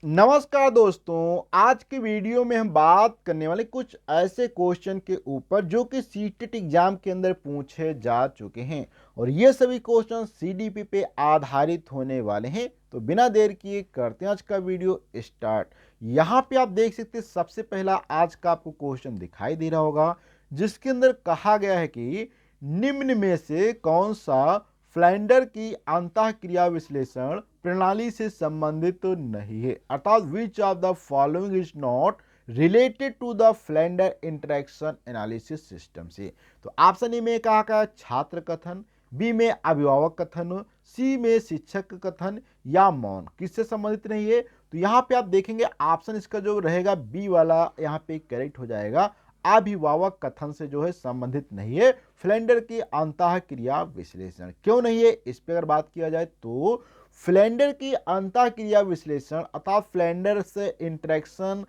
नमस्कार दोस्तों, आज की वीडियो में हम बात करने वाले कुछ ऐसे क्वेश्चन के ऊपर जो कि सीटेट एग्जाम के अंदर पूछे जा चुके हैं और ये सभी क्वेश्चन सीडीपी पे आधारित होने वाले हैं। तो बिना देर किए करते हैं आज का वीडियो स्टार्ट। यहाँ पे आप देख सकते हैं सबसे पहला आज का आपको क्वेश्चन दिखाई दे रहा होगा जिसके अंदर कहा गया है कि निम्न में से कौन सा फ्लैंडर की अंतःक्रिया विश्लेषण प्रणाली से संबंधित तो नहीं है, अर्थात which of the following is not related to the Flanders interaction analysis system से। तो ऑप्शन ए में कहा गया छात्र कथन, बी में अभिभावक कथन, सी में शिक्षक कथन या मौन, किससे संबंधित नहीं है। तो यहाँ पे आप देखेंगे ऑप्शन इसका जो रहेगा बी वाला यहाँ पे करेक्ट हो जाएगा। अभिभावक कथन से जो है संबंधित नहीं है फ्लैंडर की अंतःक्रिया विश्लेषण। क्यों नहीं है इस पर अगर बात किया जाए तो फ्लैंडर की अंतःक्रिया विश्लेषण अर्थात फ्लैंडर से इंटरेक्शन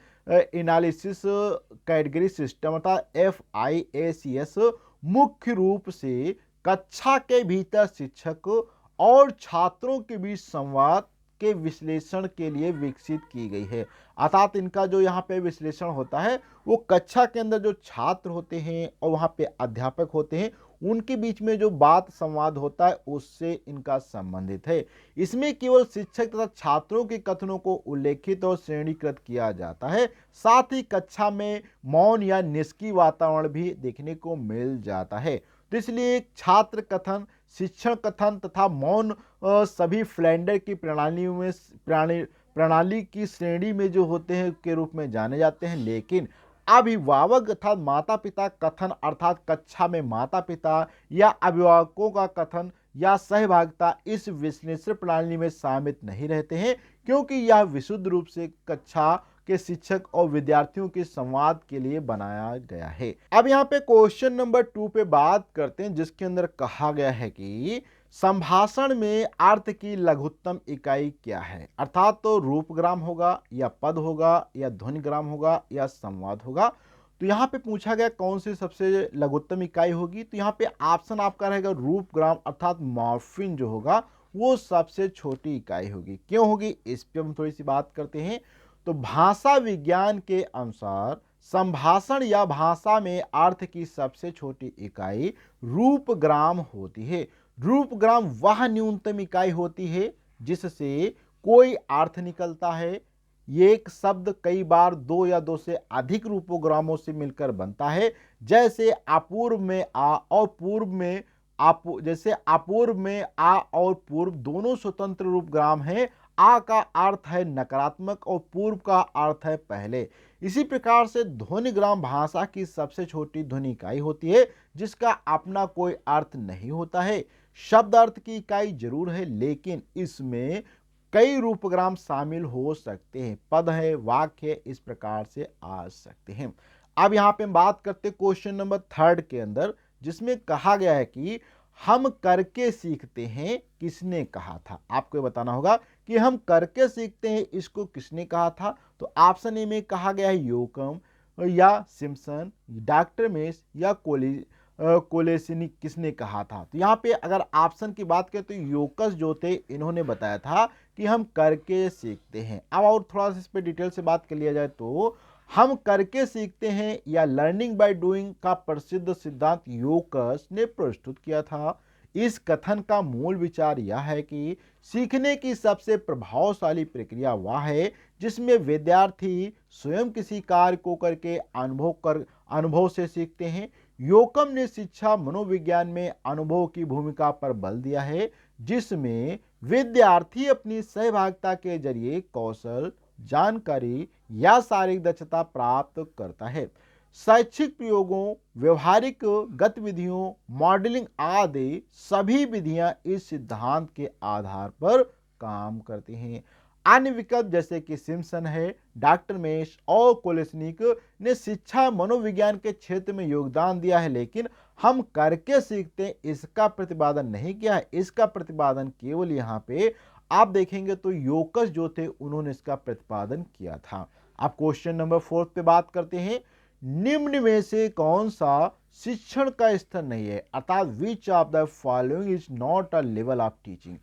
एनालिसिस कैटेगरी सिस्टम अर्थात FIACS मुख्य रूप से कक्षा के भीतर शिक्षक और छात्रों के बीच संवाद के विश्लेषण के लिए विकसित की गई है। अर्थात इनका जो यहाँ पे विश्लेषण होता है वो कक्षा के अंदर जो छात्र होते हैं और वहाँ पे अध्यापक होते हैं उनके बीच में जो बात संवाद होता है उससे इनका संबंधित है। इसमें केवल शिक्षक तथा छात्रों के कथनों को उल्लेखित और श्रेणीकृत किया जाता है। साथ ही कक्षा में मौन या निष्क्रिय वातावरण भी देखने को मिल जाता है। तो इसलिए छात्र कथन, शिक्षण कथन तथा मौन सभी फ्लैंडर की प्रणालियों में प्रणाली की श्रेणी में जो होते हैं के रूप में जाने जाते हैं। लेकिन अभिभावक अर्थात माता पिता कथन अर्थात कक्षा में माता पिता या अभिभावकों का कथन या सहभागिता इस विश्लेषण प्रणाली में शामिल नहीं रहते हैं, क्योंकि यह विशुद्ध रूप से कक्षा के शिक्षक और विद्यार्थियों के संवाद के लिए बनाया गया है। अब यहाँ पे क्वेश्चन नंबर 2 पे बात करते हैं जिसके अंदर कहा गया है कि संभाषण में अर्थ की लघुत्तम इकाई क्या है, अर्थात तो रूपग्राम होगा या पद होगा या ध्वनिग्राम होगा या संवाद होगा। तो यहाँ पे पूछा गया कौन सी सबसे लघुत्तम इकाई होगी। तो यहाँ पे ऑप्शन आपका रहेगा रूपग्राम अर्थात मॉर्फिन जो होगा वो सबसे छोटी इकाई होगी। क्यों होगी इस पे हम थोड़ी सी बात करते हैं। तो भाषा विज्ञान के अनुसार संभाषण या भाषा में अर्थ की सबसे छोटी इकाई रूपग्राम होती है। रूपग्राम वह न्यूनतम इकाई होती है जिससे कोई अर्थ निकलता है। ये एक शब्द कई बार दो या दो से अधिक रूपोग्रामों से मिलकर बनता है। जैसे अपूर्व में आ और पूर्व में जैसे अपूर्व में आ और पूर्व दोनों स्वतंत्र रूपग्राम हैं। आ का अर्थ है नकारात्मक और पूर्व का अर्थ है पहले। इसी प्रकार से ध्वनिग्राम भाषा की सबसे छोटी ध्वनि इकाई होती है जिसका अपना कोई अर्थ नहीं होता है। शब्द अर्थ की इकाई जरूर है लेकिन इसमें कई रूपग्राम शामिल हो सकते हैं, पद है, वाक्य है, इस प्रकार से आ सकते हैं। अब यहाँ पे हम बात करते हैं क्वेश्चन नंबर 3 के अंदर जिसमें कहा गया है कि हम करके सीखते हैं किसने कहा था। आपको ये बताना होगा कि हम करके सीखते हैं इसको किसने कहा था। तो ऑप्शन ए में कहा गया है योकम या सिम्पसन, डॉक्टर मेस या कोलेसिनी किसने कहा था। तो यहाँ पे अगर ऑप्शन की बात करें तो योकस जो थे इन्होंने बताया था कि हम करके सीखते हैं। अब और थोड़ा सा इस पे डिटेल से बात कर लिया जाए तो हम करके सीखते हैं या लर्निंग बाय डूइंग का प्रसिद्ध सिद्धांत योकस ने प्रस्तुत किया था। इस कथन का मूल विचार यह है कि सीखने की सबसे प्रभावशाली प्रक्रिया वह है जिसमें विद्यार्थी स्वयं किसी कार्य को करके अनुभव से सीखते हैं। योकम ने शिक्षा मनोविज्ञान में अनुभव की भूमिका पर बल दिया है जिसमें विद्यार्थी अपनी सहभागिता के जरिए कौशल, जानकारी या शारीरिक दक्षता प्राप्त करता है। शैक्षिक प्रयोगों, व्यवहारिक गतिविधियों, मॉडलिंग आदि सभी विधियां इस सिद्धांत के आधार पर काम करती हैं। अन्य विकल्प जैसे कि सिम्पसन है, डॉक्टर मेश और कोलेस्निक ने शिक्षा मनोविज्ञान के क्षेत्र में योगदान दिया है लेकिन हम करके सीखते हैं इसका प्रतिपादन नहीं किया है। इसका प्रतिपादन केवल यहाँ पे आप देखेंगे तो योकस जो थे उन्होंने इसका प्रतिपादन किया था। अब क्वेश्चन नंबर 4 पे बात करते हैं। निम्न में से कौन सा शिक्षण का स्तर नहीं है, अर्थात which of the following is not a level of teaching.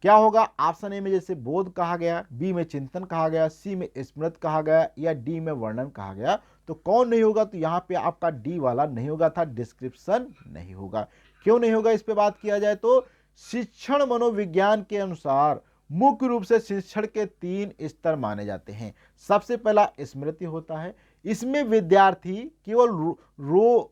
क्या होगा? ऑप्शन ए में जैसे बोध कहा गया, बी में चिंतन कहा गया, सी में स्मृत कहा गया या डी में वर्णन कहा गया। तो कौन नहीं होगा? तो यहाँ पे आपका डी वाला नहीं होगा था, डिस्क्रिप्शन नहीं होगा। क्यों नहीं होगा इस पे बात किया जाए तो शिक्षण मनोविज्ञान के अनुसार मुख्य रूप से शिक्षण के 3 स्तर माने जाते हैं। सबसे पहला स्मृति होता है। इसमें विद्यार्थी केवल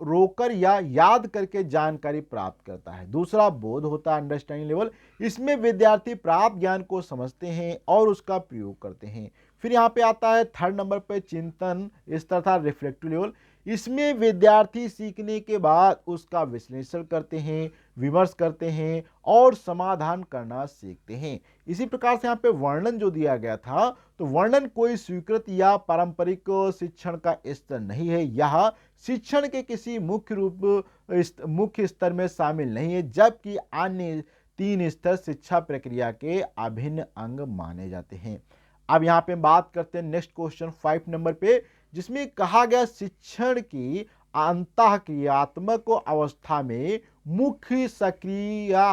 रोकर या याद करके जानकारी प्राप्त करता है। दूसरा बोध होता है, अंडरस्टैंडिंग लेवल। इसमें विद्यार्थी प्राप्त ज्ञान को समझते हैं और उसका प्रयोग करते हैं। फिर यहाँ पे आता है थर्ड नंबर पे चिंतन स्तर था, रिफ्लेक्टिव लेवल। इसमें विद्यार्थी सीखने के बाद उसका विश्लेषण करते हैं, विमर्श करते हैं और समाधान करना सीखते हैं। इसी प्रकार से यहाँ पे वर्णन जो दिया गया था, तो वर्णन कोई स्वीकृत या पारंपरिक शिक्षण का स्तर नहीं है। यह शिक्षण के किसी मुख्य स्तर में शामिल नहीं है, जबकि अन्य 3 स्तर शिक्षा प्रक्रिया के अभिन्न अंग माने जाते हैं। अब यहाँ पे बात करते हैं नेक्स्ट क्वेश्चन 5 नंबर पे, जिसमें कहा गया शिक्षण की अंतःक्रियात्मक अवस्था में मुख्य सक्रिया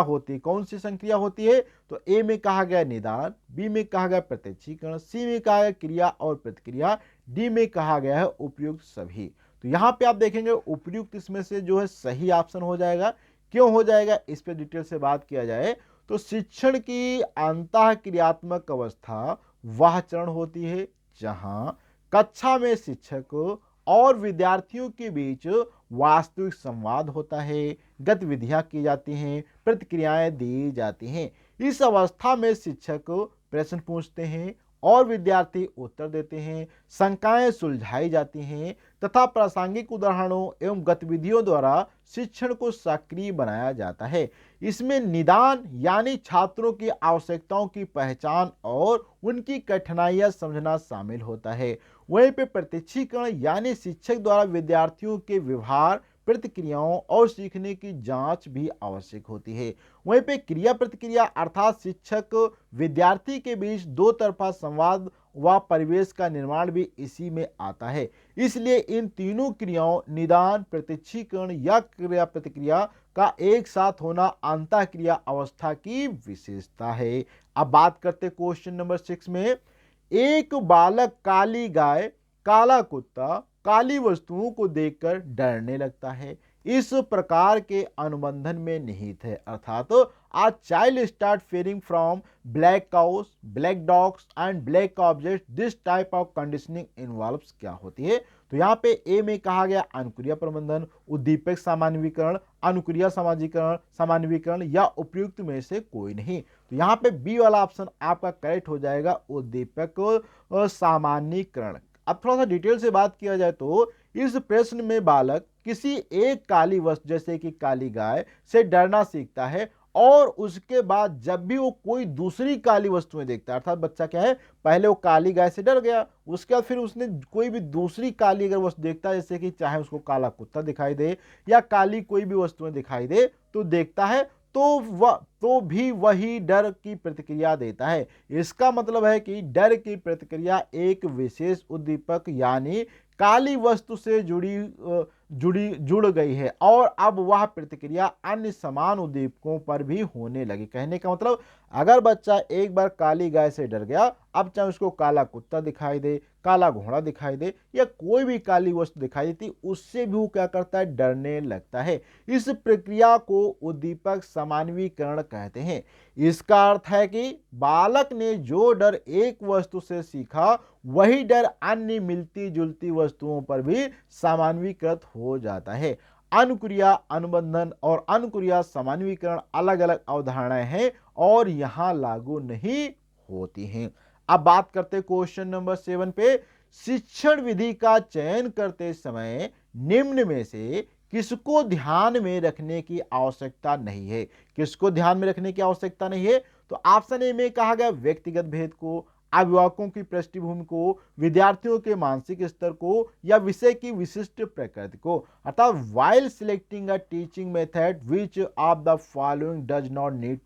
होती है। कौन सी संक्रिया होती है? तो ए में कहा गया निदान, बी में कहा गया प्रत्यक्षीकरण, सी में कहा गया क्रिया और प्रतिक्रिया, डी में कहा गया है उपयुक्त सभी। तो यहाँ पे आप देखेंगे उपयुक्त इसमें से जो है सही ऑप्शन हो जाएगा। क्यों हो जाएगा? इस पे डिटेल से बात किया जाए तो शिक्षण की अंतःक्रियात्मक अवस्था वह चरण होती है जहां कक्षा में शिक्षक और विद्यार्थियों के बीच वास्तविक संवाद होता है, गतिविधियां की जाती हैं, प्रतिक्रियाएं दी जाती हैं। इस अवस्था में शिक्षक प्रश्न पूछते हैं और विद्यार्थी उत्तर देते हैं, शंकाएं सुलझाई जाती हैं तथा प्रासंगिक उदाहरणों एवं गतिविधियों द्वारा शिक्षण को सक्रिय बनाया जाता है। इसमें निदान यानी छात्रों की आवश्यकताओं की पहचान और उनकी कठिनाइयां समझना शामिल होता है। वहीं पे प्रत्यक्षीकरण यानी शिक्षक द्वारा विद्यार्थियों के व्यवहार, प्रतिक्रियाओं और सीखने की जांच भी आवश्यक होती है। वहीं पे क्रिया प्रतिक्रिया अर्थात शिक्षक विद्यार्थी के बीच दो तरफा संवाद व परिवेश का निर्माण भी इसी में आता है। इसलिए इन तीनों क्रियाओं निदान, प्रत्यक्षीकरण या क्रिया प्रतिक्रिया का एक साथ होना अंतःक्रिया अवस्था की विशेषता है। अब बात करते क्वेश्चन नंबर 6 में, एक बालक काली गाय, काला कुत्ता, काली वस्तुओं को देखकर डरने लगता है। इस प्रकार के अनुबंधन में निहित है, अर्थात a child start fearing from black cows, black dogs and black object, this type of conditioning involves क्या होती है? तो यहाँ पे ए में कहा गया अनुक्रिया प्रबंधन, उद्दीपक सामान्यीकरण, अनुक्रिया सामान्यीकरण या उपयुक्त में से कोई नहीं। तो यहाँ पे बी वाला ऑप्शन आपका करेक्ट हो जाएगा, उद्दीपक सामान्यीकरण। अब थोड़ा सा डिटेल से बात किया जाए तो इस प्रश्न में बालक किसी एक काली वस्तु जैसे कि काली गाय से डरना सीखता है और उसके बाद जब भी वो कोई दूसरी काली वस्तुएं देखता है, अर्थात बच्चा क्या है, पहले वो काली गाय से डर गया, उसके बाद फिर उसने कोई भी दूसरी काली अगर वस्तु देखता है, जैसे कि चाहे उसको काला कुत्ता दिखाई दे या काली कोई भी वस्तुएं दिखाई दे तो देखता है, तो भी वही डर की प्रतिक्रिया देता है। इसका मतलब है कि डर की प्रतिक्रिया एक विशेष उद्दीपक यानी काली वस्तु से जुड़ गई है और अब वह प्रतिक्रिया अन्य समान उद्दीपकों पर भी होने लगी। कहने का मतलब अगर बच्चा एक बार काली गाय से डर गया, अब चाहे उसको काला कुत्ता दिखाई दे, काला घोड़ा दिखाई दे या कोई भी काली वस्तु दिखाई देती, उससे भी वो क्या करता है, डरने लगता है। इस प्रक्रिया को उद्दीपक सामान्यीकरण कहते हैं। इसका अर्थ है कि बालक ने जो डर एक वस्तु से सीखा वही डर अन्य मिलती जुलती वस्तुओं पर भी सामान्यीकृत हो जाता है। अनुक्रिया अनुबंधन और अनुक्रिया सामान्यीकरण अलग अलग अवधारणाएं हैं और यहां लागू नहीं होती हैं। अब बात करते क्वेश्चन नंबर 7 पे, शिक्षण विधि का चयन करते समय निम्न में से किसको ध्यान में रखने की आवश्यकता नहीं है? किसको ध्यान में रखने की आवश्यकता नहीं है? तो ऑप्शन ए में कहा गया व्यक्तिगत भेद को, अभिभावकों की पृष्ठभूमि को, विद्यार्थियों के मानसिक स्तर को या विषय की विशिष्ट प्रकृति को। अर्थात while selecting a teaching method which of the following does not need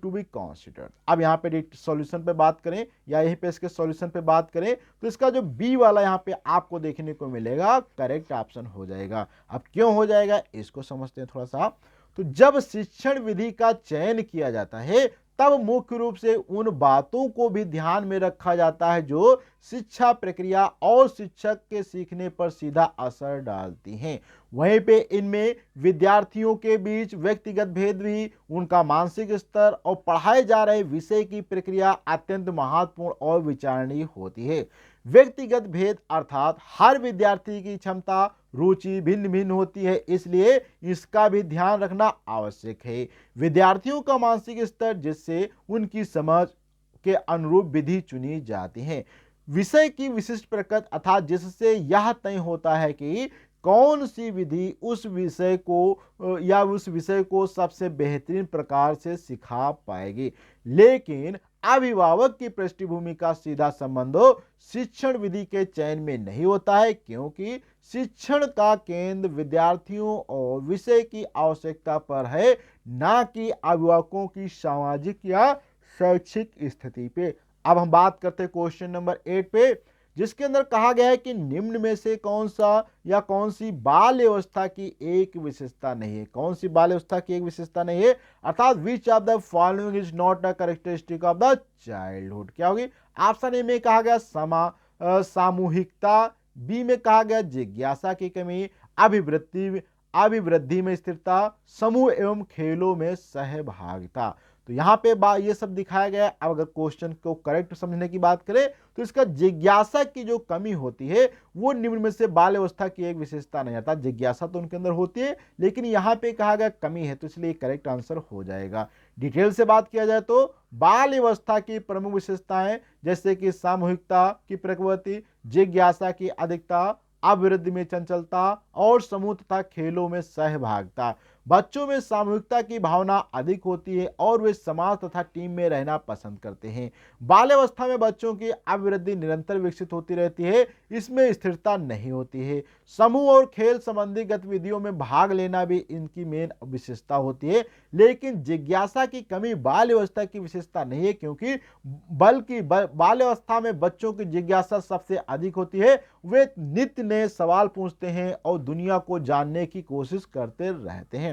to be considered. अब यहाँ पे सॉल्यूशन पे बात करें या यहीं पे इसके सॉल्यूशन पे बात करें तो इसका जो बी वाला यहाँ पे आपको देखने को मिलेगा करेक्ट ऑप्शन हो जाएगा। अब क्यों हो जाएगा इसको समझते हैं थोड़ा सा। तो जब शिक्षण विधि का चयन किया जाता है तब मुख्य रूप से उन बातों को भी ध्यान में रखा जाता है जो शिक्षा प्रक्रिया और शिक्षक के सीखने पर सीधा असर डालती हैं। वहीं पे इनमें विद्यार्थियों के बीच व्यक्तिगत भेद भी, उनका मानसिक स्तर और पढ़ाए जा रहे विषय की प्रक्रिया अत्यंत महत्वपूर्ण और विचारणीय होती है। व्यक्तिगत भेद अर्थात हर विद्यार्थी की क्षमता, रुचि भिन्न भिन्न होती है, इसलिए इसका भी ध्यान रखना आवश्यक है। विद्यार्थियों का मानसिक स्तर, जिससे उनकी समझ के अनुरूप विधि चुनी जाती है। विषय की विशिष्ट प्रकृति अर्थात जिससे यह तय होता है कि कौन सी विधि उस विषय को या उस विषय को सबसे बेहतरीन प्रकार से सिखा पाएगी। लेकिन अभिभावक की पृष्ठभूमि का सीधा संबंध शिक्षण विधि के चयन में नहीं होता है, क्योंकि शिक्षण का केंद्र विद्यार्थियों और विषय की आवश्यकता पर है, ना कि अभिभावकों की सामाजिक या शैक्षिक स्थिति पे। अब हम बात करते हैं क्वेश्चन नंबर 8 पे, जिसके अंदर कहा गया है कि निम्न में से कौन सा या कौन सी बाल व्यवस्था की एक विशेषता नहीं है। कौन सी बाल व्यवस्था की एक विशेषता नहीं है, अर्थात which of the following is not a characteristic of the childhood. क्या होगी? ऑप्शन ए में कहा गया सामूहिकता, बी में कहा गया जिज्ञासा की कमी, अभिवृद्धि में स्थिरता, समूह एवं खेलों में सहभागिता। तो यहाँ पे ये सब दिखाया गया है। अब अगर क्वेश्चन को करेक्ट समझने की बात करें तो इसका जिज्ञासा की जो कमी होती है वो निम्न में से बाल अवस्था की एक विशेषता नहीं आता। जिज्ञासा तो उनके अंदर होती है, लेकिन यहाँ पे कहा गया कमी है, तो इसलिए करेक्ट आंसर हो जाएगा। डिटेल से बात किया जाए तो बाल अवस्था की प्रमुख विशेषताएं जैसे कि सामूहिकता की प्रकृति, जिज्ञासा की अधिकता, अभिवृद्धि में चंचलता और समूह तथा खेलों में सहभागिता। बच्चों में सामूहिकता की भावना अधिक होती है और वे समाज तथा टीम में रहना पसंद करते हैं। बाल्यावस्था में बच्चों की अभिवृद्धि निरंतर विकसित होती रहती है, इसमें स्थिरता नहीं होती है। समूह और खेल संबंधी गतिविधियों में भाग लेना भी इनकी मेन विशेषता होती है। लेकिन जिज्ञासा की कमी बाल्यावस्था की विशेषता नहीं है, क्योंकि बल्कि बाल्यावस्था में बच्चों की जिज्ञासा सबसे अधिक होती है। वे नित्य नए सवाल पूछते हैं और दुनिया को जानने की कोशिश करते रहते हैं।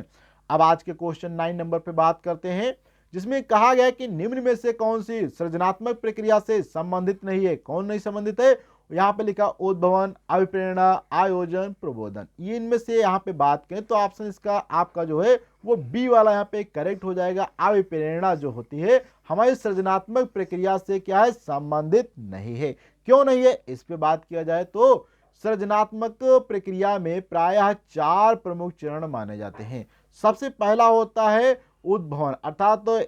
अब आज के क्वेश्चन 9 नंबर पे बात करते हैं, जिसमें कहा गया है कि निम्न में से कौन सी सृजनात्मक प्रक्रिया से संबंधित नहीं है। कौन नहीं संबंधित है? यहाँ पे लिखा उद्भवन, अभिप्रेरणा, आयोजन, प्रबोधन। ये इनमें से यहाँ पे बात करें तो ऑप्शन इसका आपका जो है वो बी वाला यहाँ पे करेक्ट हो जाएगा। अभिप्रेरणा जो होती है हमारी सृजनात्मक प्रक्रिया से क्या है, संबंधित नहीं है। क्यों नहीं है, इस पे बात किया जाए तो सृजनात्मक प्रक्रिया में प्रायः 4 प्रमुख चरण माने जाते हैं। सबसे पहला होता है उद्भवन अर्थात तो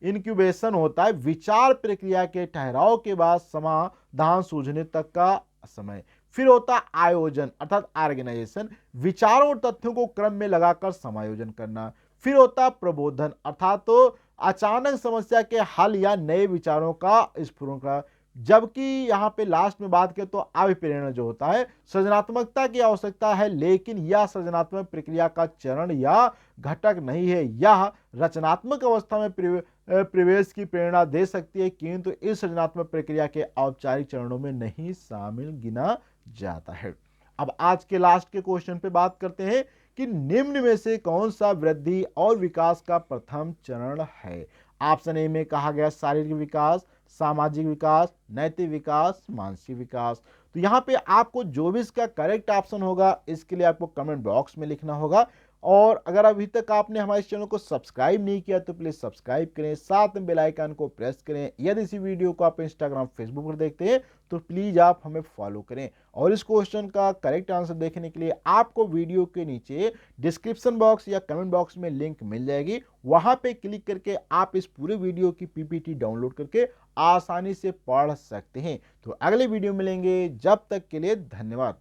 इंक्यूबेशन होता है, विचार प्रक्रिया के ठहराव के बाद समाधान सूझने तक का समय। फिर होता है आयोजन अर्थात ऑर्गेनाइजेशन, विचारों और तथ्यों को क्रम में लगाकर समायोजन करना। फिर होता है प्रबोधन अर्थात तो अचानक समस्या के हल या नए विचारों का स्फुरण का। जबकि यहाँ पे लास्ट में बात करें तो अभिप्रेरणा जो होता है सृजनात्मकता की आवश्यकता है, लेकिन यह सृजनात्मक प्रक्रिया का चरण या घटक नहीं है। यह रचनात्मक अवस्था में प्रवेश की प्रेरणा दे सकती है, किंतु इस सृजनात्मक प्रक्रिया के औपचारिक चरणों में नहीं शामिल गिना जाता है। अब आज के लास्ट के क्वेश्चन पे बात करते हैं कि निम्न में से कौन सा वृद्धि और विकास का प्रथम चरण है। ऑप्शन ए में कहा गया शारीरिक विकास, सामाजिक विकास, नैतिक विकास, मानसिक विकास। तो यहाँ पे आपको जो भी इसका करेक्ट ऑप्शन होगा इसके लिए आपको कमेंट बॉक्स में लिखना होगा। और अगर अभी तक आपने हमारे चैनल को सब्सक्राइब नहीं किया तो प्लीज सब्सक्राइब करें, साथ में बेल आइकन को प्रेस करें। यदि इसी वीडियो को आप इंस्टाग्राम फेसबुक पर देखते हैं तो प्लीज आप हमें फॉलो करें। और इस क्वेश्चन का करेक्ट आंसर देखने के लिए आपको वीडियो के नीचे डिस्क्रिप्शन बॉक्स या कमेंट बॉक्स में लिंक मिल जाएगी, वहां पे क्लिक करके आप इस पूरे वीडियो की पीपीटी डाउनलोड करके आसानी से पढ़ सकते हैं। तो अगले वीडियो मिलेंगे, जब तक के लिए धन्यवाद।